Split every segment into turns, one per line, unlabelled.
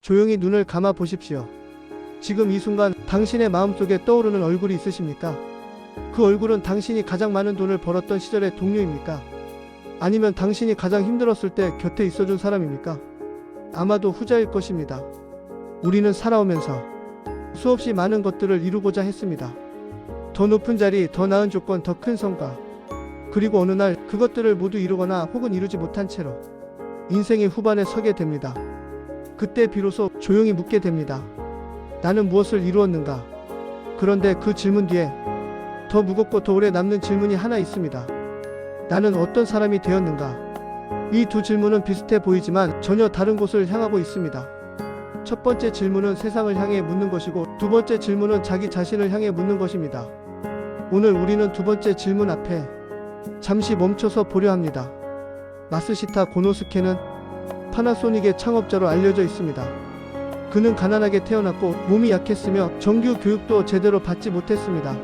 조용히 눈을 감아 보십시오. 지금 이 순간 당신의 마음속에 떠오르는 얼굴이 있으십니까? 그 얼굴은 당신이 가장 많은 돈을 벌었던 시절의 동료입니까? 아니면 당신이 가장 힘들었을 때 곁에 있어준 사람입니까? 아마도 후자일 것입니다. 우리는 살아오면서 수없이 많은 것들을 이루고자 했습니다. 더 높은 자리, 더 나은 조건, 더 큰 성과. 그리고 어느 날 그것들을 모두 이루거나 혹은 이루지 못한 채로 인생의 후반에 서게 됩니다. 그때 비로소 조용히 묻게 됩니다. 나는 무엇을 이루었는가? 그런데 그 질문 뒤에 더 무겁고 더 오래 남는 질문이 하나 있습니다. 나는 어떤 사람이 되었는가? 이 두 질문은 비슷해 보이지만 전혀 다른 곳을 향하고 있습니다. 첫 번째 질문은 세상을 향해 묻는 것이고 두 번째 질문은 자기 자신을 향해 묻는 것입니다. 오늘 우리는 두 번째 질문 앞에 잠시 멈춰서 보려 합니다. 마쓰시타 고노스케는 파나소닉의 창업자로 알려져 있습니다. 그는 가난하게 태어났고 몸이 약했으며 정규 교육도 제대로 받지 못했습니다.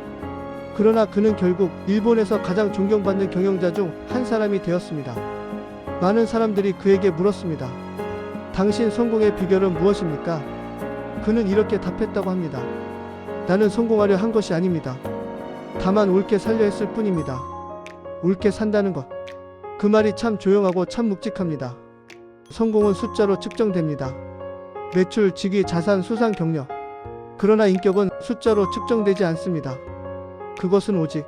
그러나 그는 결국 일본에서 가장 존경받는 경영자 중 한 사람이 되었습니다. 많은 사람들이 그에게 물었습니다. 당신 성공의 비결은 무엇입니까? 그는 이렇게 답했다고 합니다. 나는 성공하려 한 것이 아닙니다. 다만 옳게 살려 했을 뿐입니다. 옳게 산다는 것. 그 말이 참 조용하고 참 묵직합니다. 성공은 숫자로 측정됩니다. 매출, 직위, 자산, 수상, 경력. 그러나 인격은 숫자로 측정되지 않습니다. 그것은 오직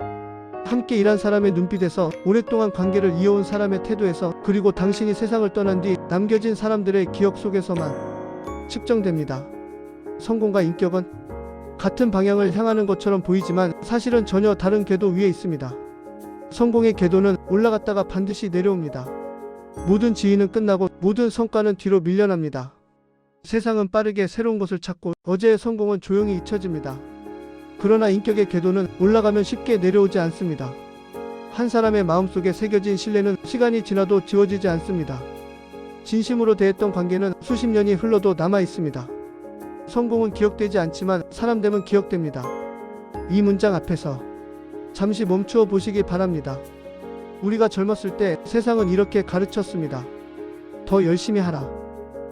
함께 일한 사람의 눈빛에서, 오랫동안 관계를 이어온 사람의 태도에서, 그리고 당신이 세상을 떠난 뒤 남겨진 사람들의 기억 속에서만 측정됩니다. 성공과 인격은 같은 방향을 향하는 것처럼 보이지만 사실은 전혀 다른 궤도 위에 있습니다. 성공의 궤도는 올라갔다가 반드시 내려옵니다. 모든 지위는 끝나고 모든 성과는 뒤로 밀려납니다. 세상은 빠르게 새로운 것을 찾고 어제의 성공은 조용히 잊혀집니다. 그러나 인격의 궤도는 올라가면 쉽게 내려오지 않습니다. 한 사람의 마음속에 새겨진 신뢰는 시간이 지나도 지워지지 않습니다. 진심으로 대했던 관계는 수십 년이 흘러도 남아 있습니다. 성공은 기억되지 않지만 사람됨은 기억됩니다. 이 문장 앞에서 잠시 멈추어 보시기 바랍니다. 우리가 젊었을 때 세상은 이렇게 가르쳤습니다. 더 열심히 하라.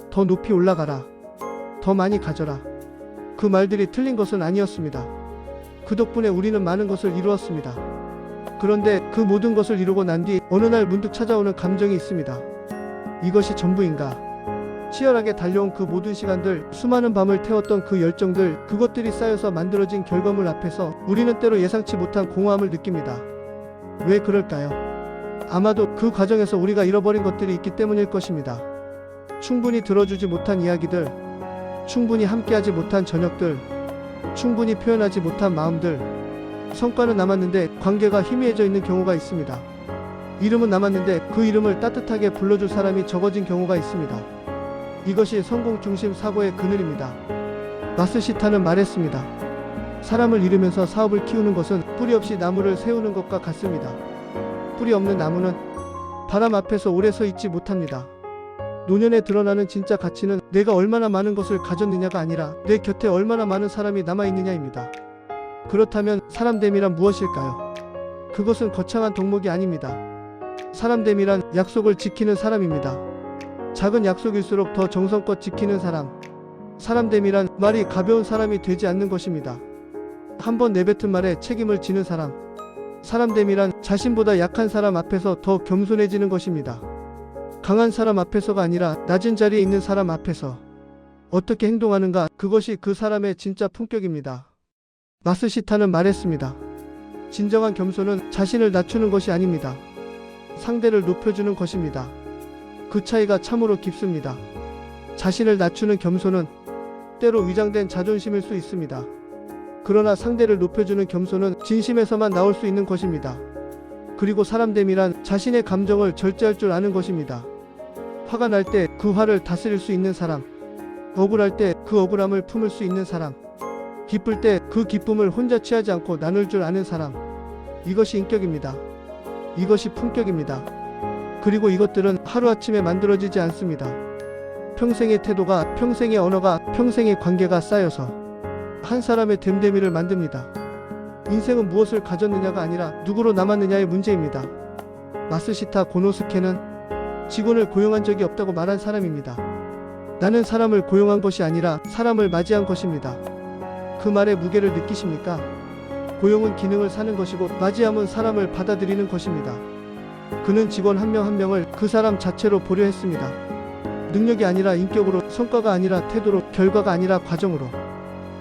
더 높이 올라가라. 더 많이 가져라. 그 말들이 틀린 것은 아니었습니다. 그 덕분에 우리는 많은 것을 이루었습니다. 그런데 그 모든 것을 이루고 난 뒤 어느 날 문득 찾아오는 감정이 있습니다. 이것이 전부인가? 치열하게 달려온 그 모든 시간들, 수많은 밤을 태웠던 그 열정들, 그것들이 쌓여서 만들어진 결과물 앞에서 우리는 때로 예상치 못한 공허함을 느낍니다. 왜 그럴까요? 아마도 그 과정에서 우리가 잃어버린 것들이 있기 때문일 것입니다. 충분히 들어주지 못한 이야기들, 충분히 함께하지 못한 저녁들, 충분히 표현하지 못한 마음들. 성과는 남았는데 관계가 희미해져 있는 경우가 있습니다. 이름은 남았는데 그 이름을 따뜻하게 불러줄 사람이 적어진 경우가 있습니다. 이것이 성공 중심 사고의 그늘입니다. 마쓰시타는 말했습니다. 사람을 잃으면서 사업을 키우는 것은 뿌리 없이 나무를 세우는 것과 같습니다. 뿌리 없는 나무는 바람 앞에서 오래 서 있지 못합니다. 노년에 드러나는 진짜 가치는 내가 얼마나 많은 것을 가졌느냐가 아니라 내 곁에 얼마나 많은 사람이 남아있느냐입니다. 그렇다면 사람됨이란 무엇일까요? 그것은 거창한 덕목이 아닙니다. 사람됨이란 약속을 지키는 사람입니다. 작은 약속일수록 더 정성껏 지키는 사람. 사람됨이란 말이 가벼운 사람이 되지 않는 것입니다. 한번 내뱉은 말에 책임을 지는 사람. 사람됨이란 자신보다 약한 사람 앞에서 더 겸손해지는 것입니다. 강한 사람 앞에서가 아니라 낮은 자리에 있는 사람 앞에서 어떻게 행동하는가, 그것이 그 사람의 진짜 품격입니다. 마쓰시타는 말했습니다. 진정한 겸손은 자신을 낮추는 것이 아닙니다. 상대를 높여주는 것입니다. 그 차이가 참으로 깊습니다. 자신을 낮추는 겸손은 때로 위장된 자존심일 수 있습니다. 그러나 상대를 높여주는 겸손은 진심에서만 나올 수 있는 것입니다. 그리고 사람됨이란 자신의 감정을 절제할 줄 아는 것입니다. 화가 날 때 그 화를 다스릴 수 있는 사람, 억울할 때 그 억울함을 품을 수 있는 사람, 기쁠 때 그 기쁨을 혼자 취하지 않고 나눌 줄 아는 사람. 이것이 인격입니다. 이것이 품격입니다. 그리고 이것들은 하루아침에 만들어지지 않습니다. 평생의 태도가, 평생의 언어가, 평생의 관계가 쌓여서 한 사람의 됨됨이를 만듭니다. 인생은 무엇을 가졌느냐가 아니라 누구로 남았느냐의 문제입니다. 마쓰시타 고노스케는 직원을 고용한 적이 없다고 말한 사람입니다. 나는 사람을 고용한 것이 아니라 사람을 맞이한 것입니다. 그 말의 무게를 느끼십니까? 고용은 기능을 사는 것이고 맞이함은 사람을 받아들이는 것입니다. 그는 직원 한 명 한 명을 그 사람 자체로 보려 했습니다. 능력이 아니라 인격으로, 성과가 아니라 태도로, 결과가 아니라 과정으로.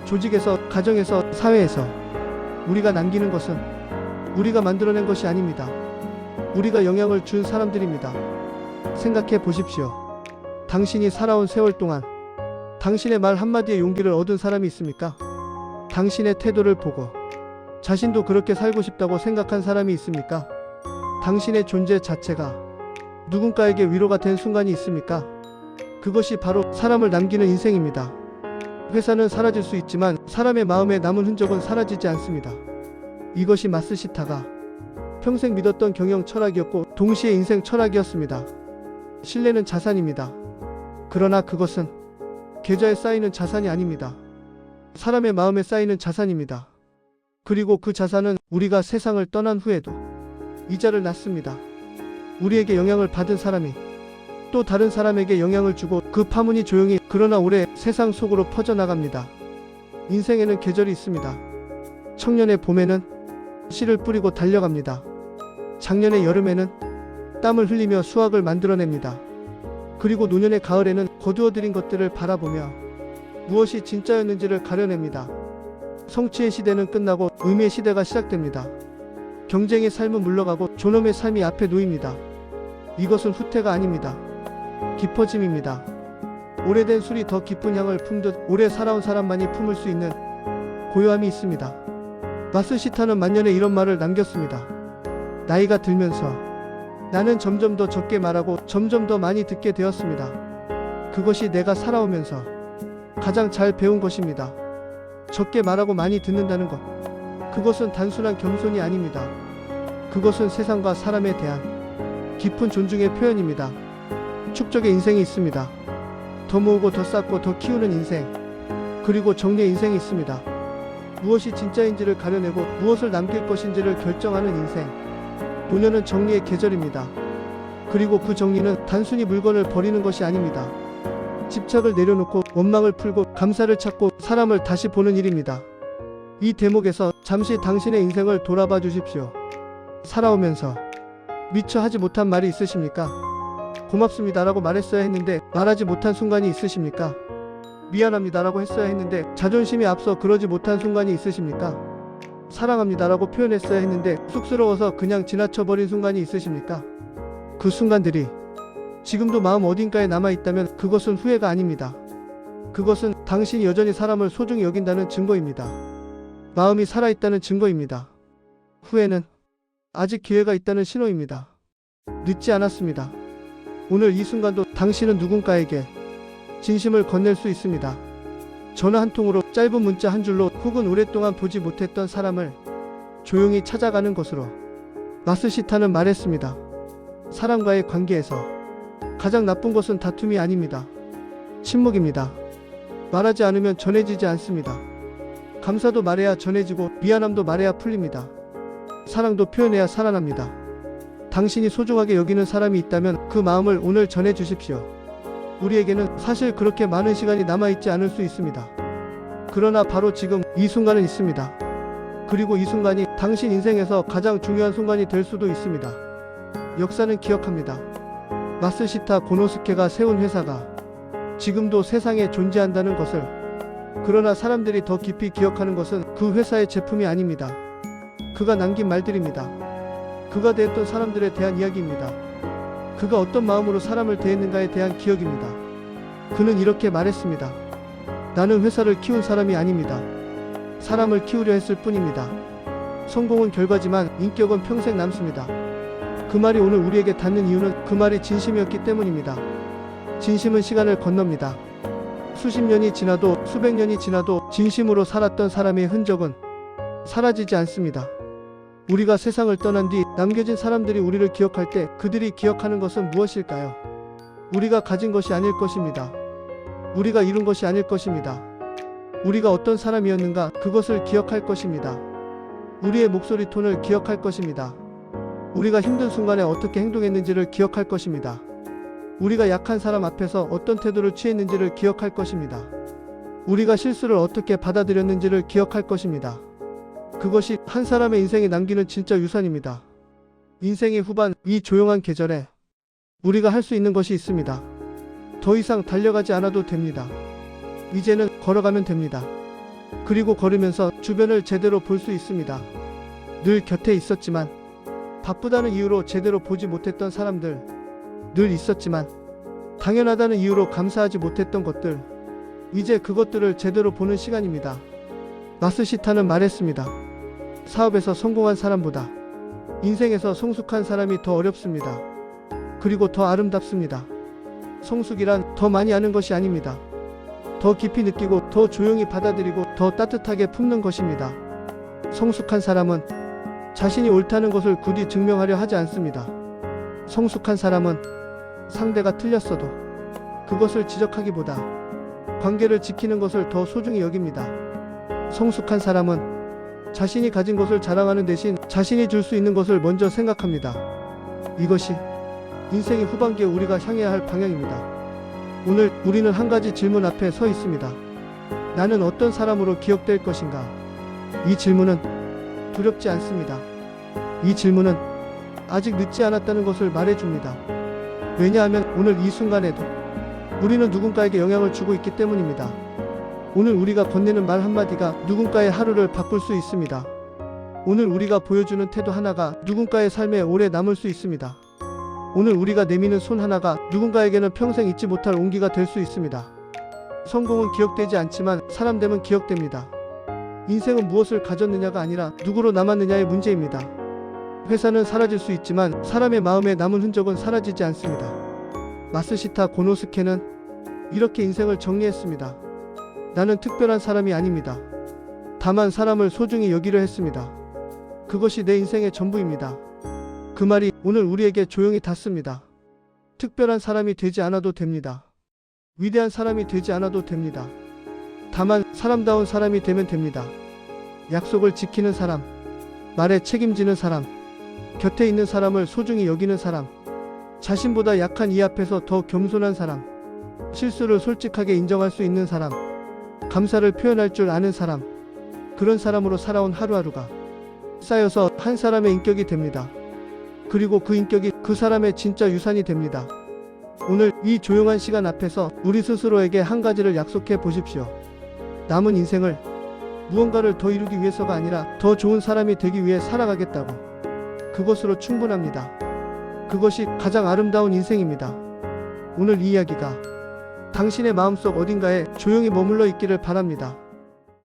조직에서, 가정에서, 사회에서 우리가 남기는 것은 우리가 만들어낸 것이 아닙니다. 우리가 영향을 준 사람들입니다. 생각해 보십시오. 당신이 살아온 세월 동안 당신의 말 한마디에 용기를 얻은 사람이 있습니까? 당신의 태도를 보고 자신도 그렇게 살고 싶다고 생각한 사람이 있습니까? 당신의 존재 자체가 누군가에게 위로가 된 순간이 있습니까? 그것이 바로 사람을 남기는 인생입니다. 회사는 사라질 수 있지만 사람의 마음에 남은 흔적은 사라지지 않습니다. 이것이 마스시타가 평생 믿었던 경영 철학이었고 동시에 인생 철학이었습니다. 신뢰는 자산입니다. 그러나 그것은 계좌에 쌓이는 자산이 아닙니다. 사람의 마음에 쌓이는 자산입니다. 그리고 그 자산은 우리가 세상을 떠난 후에도 이자를 낳습니다. 우리에게 영향을 받은 사람이 또 다른 사람에게 영향을 주고 그 파문이 조용히 그러나 오래 세상 속으로 퍼져나갑니다. 인생에는 계절이 있습니다. 청년의 봄에는 씨를 뿌리고 달려갑니다. 작년의 여름에는 땀을 흘리며 수확을 만들어냅니다. 그리고 노년의 가을에는 거두어들인 것들을 바라보며 무엇이 진짜였는지를 가려냅니다. 성취의 시대는 끝나고 의미의 시대가 시작됩니다. 경쟁의 삶은 물러가고 존엄의 삶이 앞에 놓입니다. 이것은 후퇴가 아닙니다. 깊어짐입니다. 오래된 술이 더 깊은 향을 품듯 오래 살아온 사람만이 품을 수 있는 고요함이 있습니다. 마스시타는 만년에 이런 말을 남겼습니다. 나이가 들면서 나는 점점 더 적게 말하고 점점 더 많이 듣게 되었습니다. 그것이 내가 살아오면서 가장 잘 배운 것입니다. 적게 말하고 많이 듣는다는 것. 그것은 단순한 겸손이 아닙니다. 그것은 세상과 사람에 대한 깊은 존중의 표현입니다. 축적의 인생이 있습니다. 더 모으고 더 쌓고 더 키우는 인생. 그리고 정리의 인생이 있습니다. 무엇이 진짜인지를 가려내고 무엇을 남길 것인지를 결정하는 인생. 노년은 정리의 계절입니다. 그리고 그 정리는 단순히 물건을 버리는 것이 아닙니다. 집착을 내려놓고 원망을 풀고 감사를 찾고 사람을 다시 보는 일입니다. 이 대목에서 잠시 당신의 인생을 돌아봐 주십시오. 살아오면서 미처 하지 못한 말이 있으십니까? 고맙습니다라고 말했어야 했는데 말하지 못한 순간이 있으십니까? 미안합니다라고 했어야 했는데 자존심이 앞서 그러지 못한 순간이 있으십니까? 사랑합니다라고 표현했어야 했는데 쑥스러워서 그냥 지나쳐버린 순간이 있으십니까? 그 순간들이 지금도 마음 어딘가에 남아있다면 그것은 후회가 아닙니다. 그것은 당신이 여전히 사람을 소중히 여긴다는 증거입니다. 마음이 살아있다는 증거입니다. 후회는 아직 기회가 있다는 신호입니다. 늦지 않았습니다. 오늘 이 순간도 당신은 누군가에게 진심을 건넬 수 있습니다. 전화 한 통으로, 짧은 문자 한 줄로, 혹은 오랫동안 보지 못했던 사람을 조용히 찾아가는 것으로. 마스시타는 말했습니다. 사람과의 관계에서 가장 나쁜 것은 다툼이 아닙니다. 침묵입니다. 말하지 않으면 전해지지 않습니다. 감사도 말해야 전해지고 미안함도 말해야 풀립니다. 사랑도 표현해야 살아납니다. 당신이 소중하게 여기는 사람이 있다면 그 마음을 오늘 전해 주십시오. 우리에게는 사실 그렇게 많은 시간이 남아있지 않을 수 있습니다. 그러나 바로 지금 이 순간은 있습니다. 그리고 이 순간이 당신 인생에서 가장 중요한 순간이 될 수도 있습니다. 역사는 기억합니다. 마스시타 고노스케가 세운 회사가 지금도 세상에 존재한다는 것을. 그러나 사람들이 더 깊이 기억하는 것은 그 회사의 제품이 아닙니다. 그가 남긴 말들입니다. 그가 대했던 사람들에 대한 이야기입니다. 그가 어떤 마음으로 사람을 대했는가에 대한 기억입니다. 그는 이렇게 말했습니다. 나는 회사를 키운 사람이 아닙니다. 사람을 키우려 했을 뿐입니다. 성공은 결과지만 인격은 평생 남습니다. 그 말이 오늘 우리에게 닿는 이유는 그 말이 진심이었기 때문입니다. 진심은 시간을 건넙니다. 수십 년이 지나도, 수백 년이 지나도 진심으로 살았던 사람의 흔적은 사라지지 않습니다. 우리가 세상을 떠난 뒤 남겨진 사람들이 우리를 기억할 때 그들이 기억하는 것은 무엇일까요? 우리가 가진 것이 아닐 것입니다. 우리가 이룬 것이 아닐 것입니다. 우리가 어떤 사람이었는가, 그것을 기억할 것입니다. 우리의 목소리 톤을 기억할 것입니다. 우리가 힘든 순간에 어떻게 행동했는지를 기억할 것입니다. 우리가 약한 사람 앞에서 어떤 태도를 취했는지를 기억할 것입니다. 우리가 실수를 어떻게 받아들였는지를 기억할 것입니다. 그것이 한 사람의 인생에 남기는 진짜 유산입니다. 인생의 후반, 이 조용한 계절에 우리가 할 수 있는 것이 있습니다. 더 이상 달려가지 않아도 됩니다. 이제는 걸어가면 됩니다. 그리고 걸으면서 주변을 제대로 볼 수 있습니다. 늘 곁에 있었지만 바쁘다는 이유로 제대로 보지 못했던 사람들, 늘 있었지만 당연하다는 이유로 감사하지 못했던 것들, 이제 그것들을 제대로 보는 시간입니다. 마스시타는 말했습니다. 사업에서 성공한 사람보다 인생에서 성숙한 사람이 더 어렵습니다. 그리고 더 아름답습니다. 성숙이란 더 많이 아는 것이 아닙니다. 더 깊이 느끼고 더 조용히 받아들이고 더 따뜻하게 품는 것입니다. 성숙한 사람은 자신이 옳다는 것을 굳이 증명하려 하지 않습니다. 성숙한 사람은 상대가 틀렸어도 그것을 지적하기보다 관계를 지키는 것을 더 소중히 여깁니다. 성숙한 사람은 자신이 가진 것을 자랑하는 대신 자신이 줄 수 있는 것을 먼저 생각합니다. 이것이 인생의 후반기에 우리가 향해야 할 방향입니다. 오늘 우리는 한 가지 질문 앞에 서 있습니다. 나는 어떤 사람으로 기억될 것인가? 이 질문은 두렵지 않습니다. 이 질문은 아직 늦지 않았다는 것을 말해줍니다. 왜냐하면 오늘 이 순간에도 우리는 누군가에게 영향을 주고 있기 때문입니다. 오늘 우리가 건네는 말 한마디가 누군가의 하루를 바꿀 수 있습니다. 오늘 우리가 보여주는 태도 하나가 누군가의 삶에 오래 남을 수 있습니다. 오늘 우리가 내미는 손 하나가 누군가에게는 평생 잊지 못할 온기가 될 수 있습니다. 성공은 기억되지 않지만 사람됨은 기억됩니다. 인생은 무엇을 가졌느냐가 아니라 누구로 남았느냐의 문제입니다. 회사는 사라질 수 있지만 사람의 마음에 남은 흔적은 사라지지 않습니다. 마스시타 고노스케는 이렇게 인생을 정리했습니다. 나는 특별한 사람이 아닙니다. 다만 사람을 소중히 여기려 했습니다. 그것이 내 인생의 전부입니다. 그 말이 오늘 우리에게 조용히 닿습니다. 특별한 사람이 되지 않아도 됩니다. 위대한 사람이 되지 않아도 됩니다. 다만 사람다운 사람이 되면 됩니다. 약속을 지키는 사람, 말에 책임지는 사람, 곁에 있는 사람을 소중히 여기는 사람, 자신보다 약한 이 앞에서 더 겸손한 사람, 실수를 솔직하게 인정할 수 있는 사람, 감사를 표현할 줄 아는 사람, 그런 사람으로 살아온 하루하루가 쌓여서 한 사람의 인격이 됩니다. 그리고 그 인격이 그 사람의 진짜 유산이 됩니다. 오늘 이 조용한 시간 앞에서 우리 스스로에게 한 가지를 약속해 보십시오. 남은 인생을 무언가를 더 이루기 위해서가 아니라 더 좋은 사람이 되기 위해 살아가겠다고. 그것으로 충분합니다. 그것이 가장 아름다운 인생입니다. 오늘 이 이야기가 당신의 마음속 어딘가에 조용히 머물러 있기를 바랍니다.